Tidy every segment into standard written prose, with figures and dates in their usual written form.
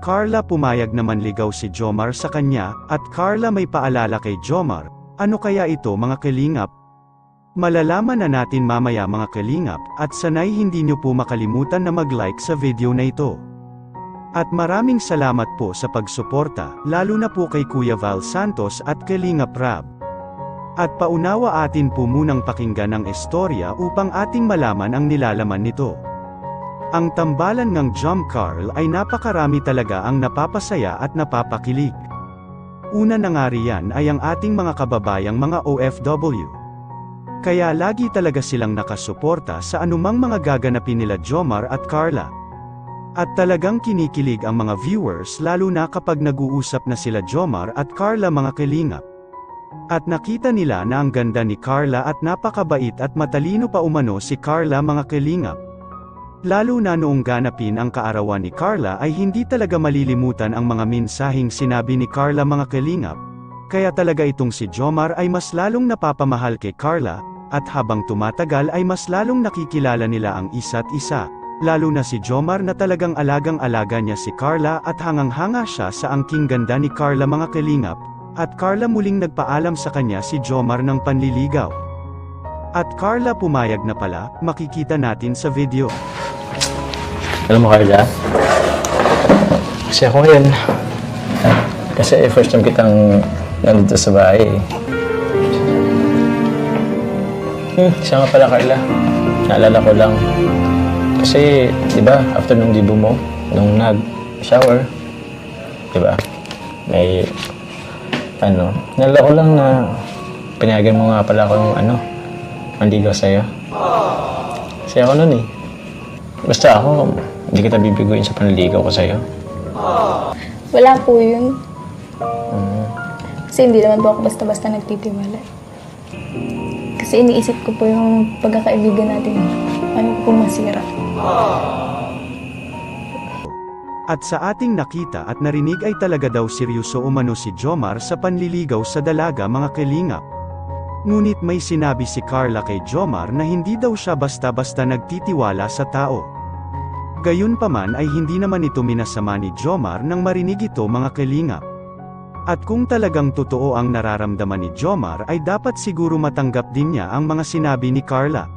Carla pumayag na manligaw si Jomar sa kanya, at Carla may paalala kay Jomar. Ano kaya ito mga kalingap? Malalaman na natin mamaya mga kalingap, at sanay hindi nyo po makalimutan na mag-like sa video na ito. At maraming salamat po sa pagsuporta, lalo na po kay Kuya Val Santos at Kalingap Rab. At paunawa atin po munang pakinggan ang istorya upang ating malaman ang nilalaman nito. Ang tambalan ng Jom Carl ay napakarami talaga ang napapasaya at napapakilig. Una na nga riyan ay ang ating mga kababayang mga OFW. Kaya lagi talaga silang nakasuporta sa anumang mga gaganapin nila Jomar at Carla. At talagang kinikilig ang mga viewers lalo na kapag nag-uusap na sila Jomar at Carla mga kalingap. At nakita nila na ang ganda ni Carla at napakabait at matalino pa umano si Carla mga kalingap. Lalo na noong ganapin ang kaarawan ni Carla ay hindi talaga malilimutan ang mga mensaheng sinabi ni Carla mga kalingap. Kaya talaga itong si Jomar ay mas lalong napapamahal kay Carla, at habang tumatagal ay mas lalong nakikilala nila ang isa't isa, lalo na si Jomar na talagang alagang-alaga niya si Carla at hangang-hanga siya sa angking ganda ni Carla mga kalingap, at Carla muling nagpaalam sa kanya si Jomar ng panliligaw. At Carla pumayag na pala, makikita natin sa video. Alam mo Carla, kasi ako ngayon, kasi first time kitang nandito sa bahay eh. Siya nga pala Carla, naalala ko lang. Kasi, di ba, after nung dibo mo, nung nag-shower, di ba, may, naalala ko lang na pinayagan mo nga pala akong, manligaw sa'yo. Kasi ako nun eh. Basta ako, hindi kita bibiguin sa panligaw ko sa'yo. Wala po yun. Kasi hindi naman po ako basta-basta nagtitiwala. Kasi iniisip ko po yung pagkakaibigan natin. Ano po masira. At sa ating nakita at narinig ay talaga daw seryoso umano si Jomar sa panliligaw sa dalaga mga kalingap. Ngunit may sinabi si Carla kay Jomar na hindi daw siya basta-basta nagtitiwala sa tao. Gayunpaman ay hindi naman ito minasama ni Jomar nang marinig ito mga kalingap. At kung talagang totoo ang nararamdaman ni Jomar ay dapat siguro matanggap din niya ang mga sinabi ni Carla.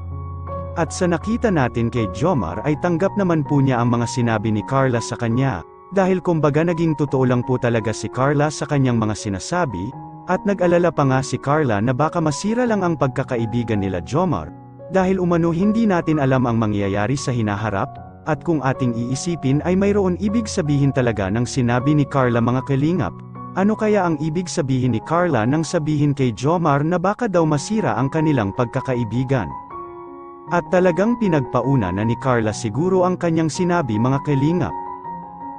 At sa nakita natin kay Jomar ay tanggap naman po niya ang mga sinabi ni Carla sa kanya, dahil kumbaga naging totoo lang po talaga si Carla sa kanyang mga sinasabi, at nag-alala pa nga si Carla na baka masira lang ang pagkakaibigan nila Jomar, dahil umano hindi natin alam ang mangyayari sa hinaharap, at kung ating iisipin ay mayroon ibig sabihin talaga ng sinabi ni Carla mga kalingap. Ano kaya ang ibig sabihin ni Carla nang sabihin kay Jomar na baka daw masira ang kanilang pagkakaibigan? At talagang pinagpauna na ni Carla siguro ang kanyang sinabi mga kalingap.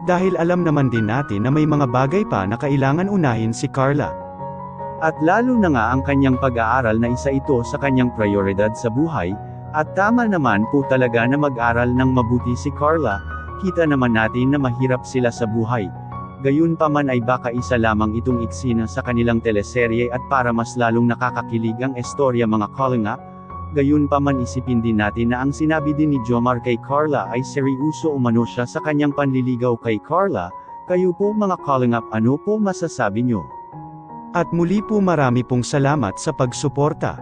Dahil alam naman din natin na may mga bagay pa na kailangan unahin si Carla. At lalo na nga ang kanyang pag-aaral na isa ito sa kanyang prioridad sa buhay, at tama naman po talaga na mag-aral ng mabuti si Carla, kita naman natin na mahirap sila sa buhay. Gayunpaman ay baka isa lamang itong eksena sa kanilang teleserye at para mas lalong nakakakilig ang istorya mga kalingap. Gayunpaman isipin din natin na ang sinabi din ni Jomar kay Carla ay seryoso umano siya sa kanyang panliligaw kay Carla. Kayo po mga kalingap, ano po masasabi nyo? At muli po marami pong salamat sa pagsuporta.